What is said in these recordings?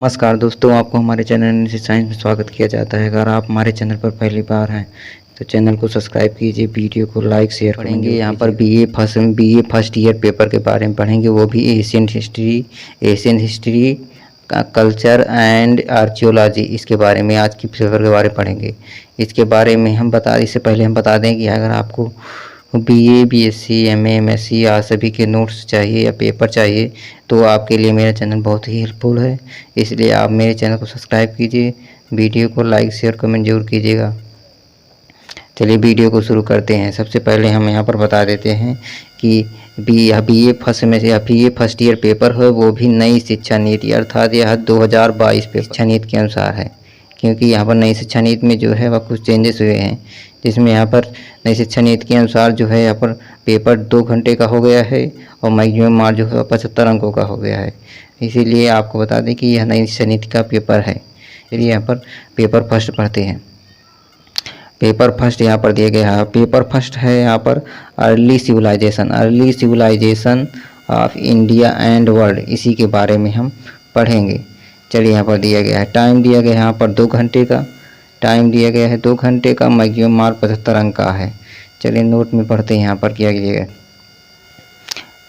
नमस्कार दोस्तों, आपको हमारे चैनल से साइंस में स्वागत किया जाता है। अगर आप हमारे चैनल पर पहली बार हैं तो चैनल को सब्सक्राइब कीजिए, वीडियो को लाइक शेयर पढ़ेंगे। यहाँ पर बीए फर्स्ट ईयर पेपर के बारे में पढ़ेंगे, वो भी एशियन हिस्ट्री का कल्चर एंड आर्कियोलॉजी। इसके बारे में आज की पेपर के बारे में पढ़ेंगे। इसके बारे में इससे पहले हम बता दें कि अगर आपको बीए, बीएससी, एमए, एमएससी या सभी के नोट्स चाहिए या पेपर चाहिए तो आपके लिए मेरा चैनल बहुत ही हेल्पफुल है। इसलिए आप मेरे चैनल को सब्सक्राइब कीजिए, वीडियो को लाइक शेयर कमेंट जरूर कीजिएगा। चलिए वीडियो को शुरू करते हैं। सबसे पहले हम यहाँ पर बता देते हैं कि बीए फर्स्ट ईयर पेपर है, वो भी नई शिक्षा नीति अर्थात यह 2022 पेपर शिक्षा नीति के अनुसार है, क्योंकि यहाँ पर नई शिक्षा नीति में जो है वह कुछ चेंजेस हुए हैं, जिसमें यहाँ पर नई शिक्षा नीति के अनुसार जो है यहाँ पर पेपर 2 घंटे का हो गया है और मैक्सिमम मार्क जो है 75 अंकों का हो गया है। इसीलिए आपको बता दें कि यह नई शिक्षा नीति का पेपर है। चलिए यहाँ पर पेपर फर्स्ट पढ़ते हैं। पेपर फर्स्ट यहाँ पर दिया गया है। पेपर फर्स्ट है यहाँ पर early civilization of India and world, इसी के बारे में हम पढ़ेंगे। चलिए यहाँ पर दिया गया है, टाइम दिया गया है यहाँ पर 2 घंटे का टाइम दिया गया है, 2 घंटे का, मैक्सिमम मार्क 75 अंक का है। चलिए नोट में पढ़ते हैं यहाँ पर क्या किया गया।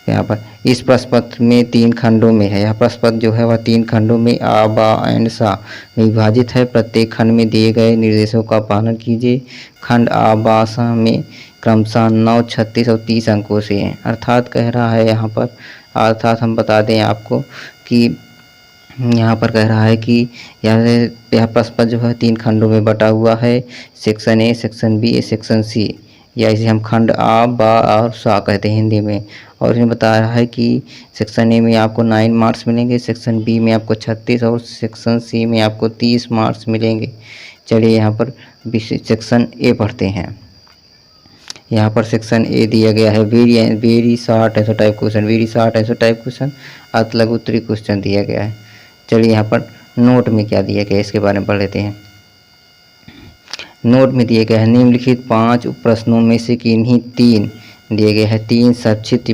यहाँ पर इस प्रश्न पत्र में 3 खंडों में है। यह प्रश्न पत्र जो है वह 3 खंडों में आ, बा एंड सा में विभाजित है। प्रत्येक खंड में दिए गए निर्देशों का पालन कीजिए। खंड आ, बा, सा में क्रमशः 9, 36 और 30 अंकों से हैं। अर्थात कह रहा है यहाँ पर, अर्थात हम बता दें आपको कि यहाँ पर कह रहा है कि यह प्रश्न पत्र जो है 3 खंडों में बटा हुआ है, section A, section B, section C, या इसे हम खंड आ, बा और सा कहते हैं हिंदी में। और इसमें बता रहा है कि सेक्शन ए में आपको 9 मार्क्स मिलेंगे, सेक्शन बी में आपको 36 और सेक्शन सी में आपको 30 मार्क्स मिलेंगे। चलिए यहाँ पर सेक्शन ए पढ़ते हैं। यहाँ पर सेक्शन ए दिया गया है, very short answer type question, अर्थ लघु उत्तरीय क्वेश्चन दिया गया है। चलिए यहाँ पर नोट में क्या दिया गया है इसके बारे में पढ़ लेते हैं। नोट में दिए गए हैं, निम्नलिखित 5 प्रश्नों में से किन्हीं 3 दिए गए हैं 3 संक्षिप्त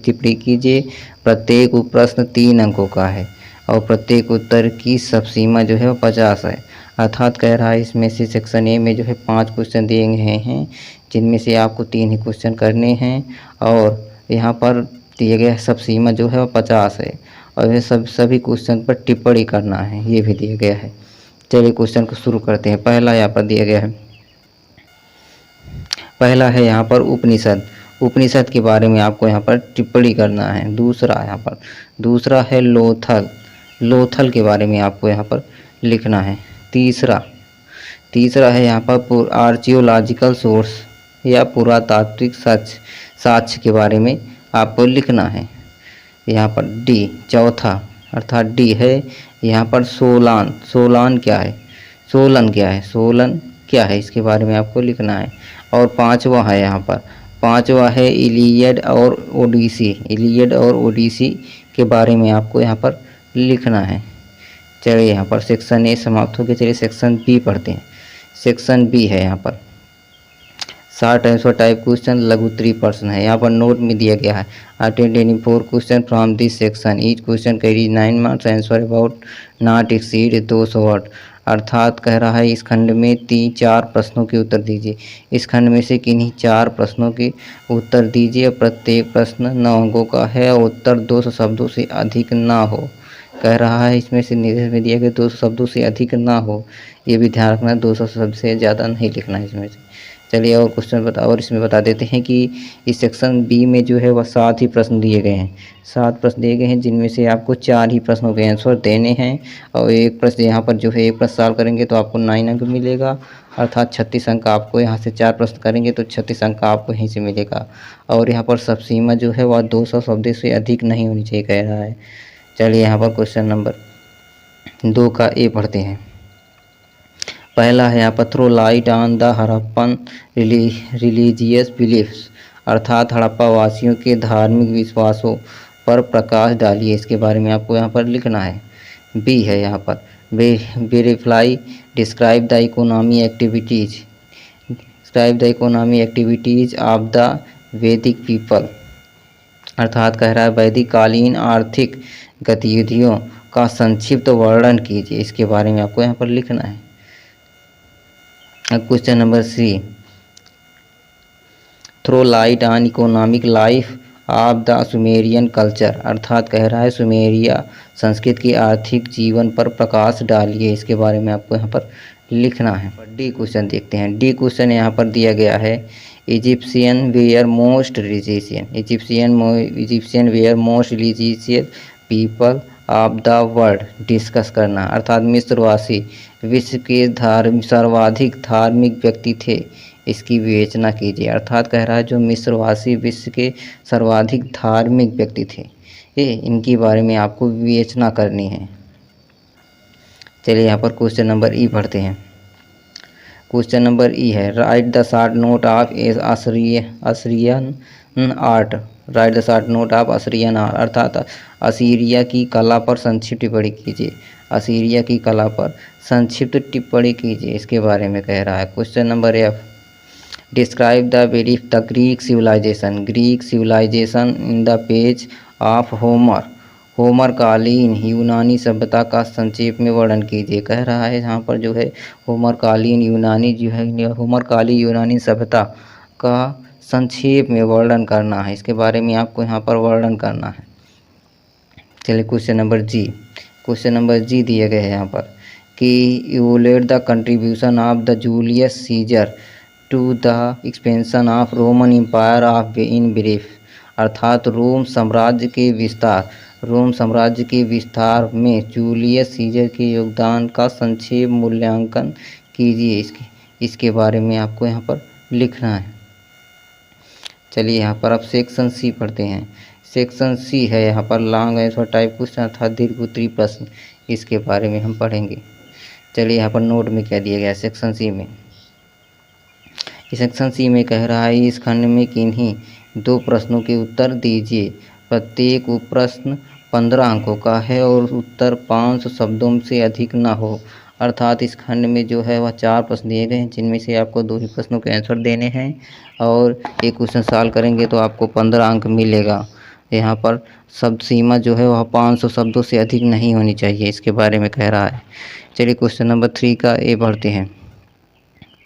टिप्पणी कीजिए। प्रत्येक प्रश्न 3 अंकों का है और प्रत्येक उत्तर की सब सीमा जो है वो 50 है। अर्थात कह रहा है इसमें से सेक्शन ए में जो है 5 क्वेश्चन दिए गए हैं, जिनमें से आपको 3 ही क्वेश्चन करने हैं और यहाँ पर दिए गए सब सीमा जो है वो 50 है और ये सभी क्वेश्चन पर टिप्पणी करना है, ये भी दिया गया है। चलिए क्वेश्चन को शुरू करते हैं। पहला यहाँ पर दिया गया है, पहला है यहाँ पर उपनिषद के बारे में आपको यहाँ पर टिप्पणी करना है। दूसरा है लोथल के बारे में आपको यहाँ पर लिखना है। तीसरा है यहाँ पर आर्कियोलॉजिकल सोर्स या पुरातात्विक साक्ष्य के बारे में आपको लिखना है। यहाँ पर डी, चौथा अर्थात डी है यहाँ पर सोलन क्या है इसके बारे में आपको लिखना है। और पांचवा है यहाँ पर, पांचवा है इलियड और ओडिसी के बारे में आपको यहाँ पर लिखना है। चलिए यहाँ पर सेक्शन ए समाप्त हो गया। चलिए सेक्शन बी पढ़ते हैं। सेक्शन बी है यहाँ पर शॉर्ट आंसर टाइप क्वेश्चन, लघु उत्तरीय प्रश्न है। यहाँ पर नोट में दिया गया है, attend any 4 question from this section, each question carry 9 marks, answer about not exceed 200 word. अर्थात कह रहा है इस खंड में 4 प्रश्नों के उत्तर दीजिए। इस खंड में से किन्हीं 4 प्रश्नों के उत्तर दीजिए। प्रत्येक प्रश्न 9 अंकों का है और उत्तर 200 शब्दों से अधिक ना हो। कह रहा है इसमें से निर्देश में दिया गया 200 शब्दों से अधिक ना हो, ये भी ध्यान रखना, 200 शब्द से ज़्यादा नहीं लिखना है इसमें से। चलिए और क्वेश्चन और इसमें बता देते हैं कि इस सेक्शन बी में जो है वह 7 ही प्रश्न दिए गए हैं। 7 प्रश्न दिए गए हैं, जिनमें से आपको 4 ही प्रश्नों के आंसर देने हैं और एक प्रश्न यहाँ पर जो है एक प्रश्न सॉल्व करेंगे तो आपको 9 अंक मिलेगा, अर्थात 36 अंक आपको यहाँ से 4 प्रश्न करेंगे तो 36 अंक आपको यहीं से मिलेगा। और यहाँ पर सब सीमा जो है वह 200 शब्द से अधिक नहीं होनी चाहिए कह रहा है। चलिए यहाँ पर क्वेश्चन नंबर 2 का ए पढ़ते हैं। पहला है यहाँ पर throw light on the Harappan religious beliefs, अर्थात हड़प्पा वासियों के धार्मिक विश्वासों पर प्रकाश डालिए। इसके बारे में आपको यहाँ पर लिखना है। बी है यहाँ पर verify describe the economy activities of the वैदिक पीपल, अर्थात कह रहा है वैदिक कालीन आर्थिक गतिविधियों का संक्षिप्त वर्णन कीजिए, इसके बारे में आपको यहाँ पर लिखना है। Question number C, throw light on economic life of the Sumerian culture, अर्थात कह रहा है सुमेरिया संस्कृत की आर्थिक जीवन पर प्रकाश डालिए, इसके बारे में आपको यहाँ पर लिखना है। डी क्वेश्चन देखते हैं। डी क्वेश्चन यहाँ पर दिया गया है, Egyptian were most religion, Egyptian were most religious people of the world discuss करना, अर्थात मिस्रवासी विश्व के सर्वाधिक धार्मिक व्यक्ति थे, इसकी विवेचना कीजिए। अर्थात कह रहा है जो मिस्रवासी विश्व के सर्वाधिक धार्मिक व्यक्ति थे, ये इनके बारे में आपको विवेचना करनी है। चलिए यहाँ पर क्वेश्चन नंबर ई पढ़ते हैं। क्वेश्चन नंबर ई है, right the short note of Assyrian art, right the short note of Assyrian art, अर्थात असीरिया की कला पर संक्षिप्त टिप्पणी कीजिए, असीरिया की कला पर संक्षिप्त टिप्पणी कीजिए, इसके बारे में कह रहा है। Question number F, describe the belief the Greek civilization, Greek civilization in the page of Homer, Homer कालीन यूनानी सभ्यता का संक्षेप में वर्णन कीजिए। कह रहा है यहाँ पर जो है होमर कालीन यूनानी जो है होमर कालीन यूनानी सभ्यता का संक्षेप में वर्णन करना है, इसके बारे में आपको यहाँ पर वर्णन करना है। चलिए क्वेश्चन नंबर जी, क्वेश्चन नंबर जी दिए गए हैं यहाँ पर कि evaluate the contribution of the Julius Caesar to the expansion of Roman empire of in brief, अर्थात रोम साम्राज्य के विस्तार में जूलियस सीजर के योगदान का संक्षेप मूल्यांकन कीजिए, इसके बारे में आपको यहाँ पर लिखना है। चलिए यहाँ पर आप सेक्शन सी पढ़ते हैं। सेक्शन सी है यहाँ पर लॉन्ग आंसर टाइप क्वेश्चन अर्थात दीर्घोत्तरीय प्रश्न, इसके बारे में हम पढ़ेंगे। चलिए यहाँ पर नोट में क्या दिया गया है सेक्शन सी में। सेक्शन सी में कह रहा है इस खंड में किन्हीं 2 प्रश्नों के उत्तर दीजिए, प्रत्येक प्रश्न 15 अंकों का है और उत्तर 500 शब्दों से अधिक ना हो, अर्थात इस खंड में जो है वह 4 प्रश्न दिए गए हैं जिनमें से आपको 2 ही प्रश्नों के आंसर देने हैं और एक क्वेश्चन सॉल्व करेंगे तो आपको 15 अंक मिलेगा। यहाँ पर शब्द सीमा जो है वह 500 शब्दों से अधिक नहीं होनी चाहिए, इसके बारे में कह रहा है। चलिए क्वेश्चन नंबर 3 का ए पढ़ते हैं।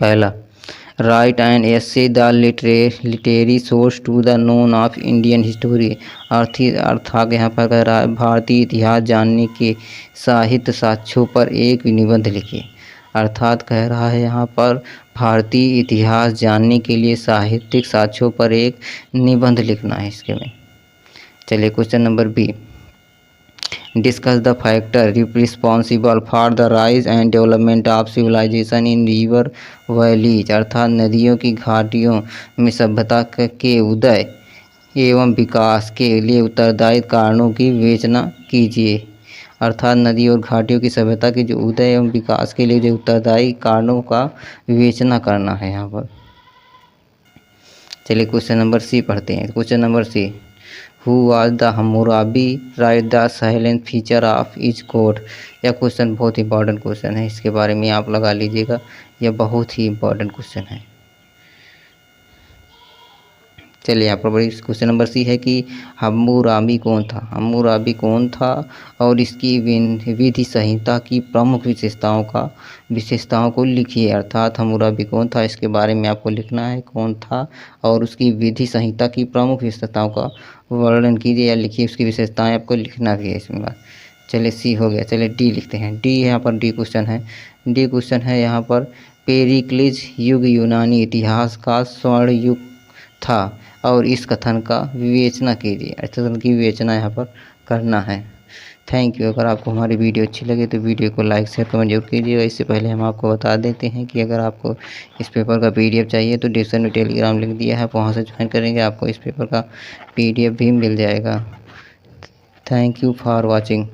पहला, write and essay the literary source to the known of Indian history, अर्थात यहाँ पर कह रहा है भारतीय इतिहास जानने के साहित्य साक्ष्यों पर एक निबंध लिखिए, अर्थात कह रहा है यहाँ पर भारतीय इतिहास जानने के लिए साहित्यिक साक्ष्यों पर एक निबंध लिखना है इसके में। चलिए question number B, discuss the factor responsible for the rise and development of civilization in river valleys, अर्थात नदियों की घाटियों में सभ्यता के उदय एवं विकास के लिए उत्तरदायी कारणों की विवेचना कीजिए, अर्थात नदी और घाटियों की सभ्यता के जो उदय एवं विकास के लिए जो उत्तरदायी कारणों का विवेचना करना है यहाँ पर। चलिए क्वेश्चन नंबर सी पढ़ते हैं। Question number C, who was the Hammurabi, write the silent feature of each code, यह क्वेश्चन बहुत इंपॉर्टेंट क्वेश्चन है, इसके बारे में आप लगा लीजिएगा, यह बहुत ही इंपॉर्टेंट क्वेश्चन है। चलिए यहाँ पर बड़ी क्वेश्चन नंबर सी है कि हम्मुराबी कौन था, हम्मुराबी कौन था और इसकी विधि संहिता की प्रमुख विशेषताओं को लिखिए, अर्थात हम्मुराबी कौन था इसके बारे में आपको लिखना है, कौन था और उसकी विधि संहिता की प्रमुख विशेषताओं का वर्णन कीजिए या लिखिए, उसकी विशेषताएं आपको लिखना भी है इसमें बात। चलिए सी हो गया। चलिए डी लिखते हैं। डी यहाँ पर डी क्वेश्चन है, डी क्वेश्चन है यहाँ पर पेरिक्लिस युग यूनानी इतिहास का स्वर्ण युग था और इस कथन का विवेचना कीजिए, इस कथन की विवेचना यहाँ पर करना है। Thank you. अगर आपको हमारी वीडियो अच्छी लगे तो वीडियो को लाइक शेयर कमेंट जरूर कीजिएगा। इससे पहले हम आपको बता देते हैं कि अगर आपको इस पेपर का PDF चाहिए तो डिस्क्रिप्शन में टेलीग्राम लिंक दिया है, आप वहाँ से ज्वाइन करेंगे, आपको इस पेपर का PDF भी मिल जाएगा। Thank you for watching.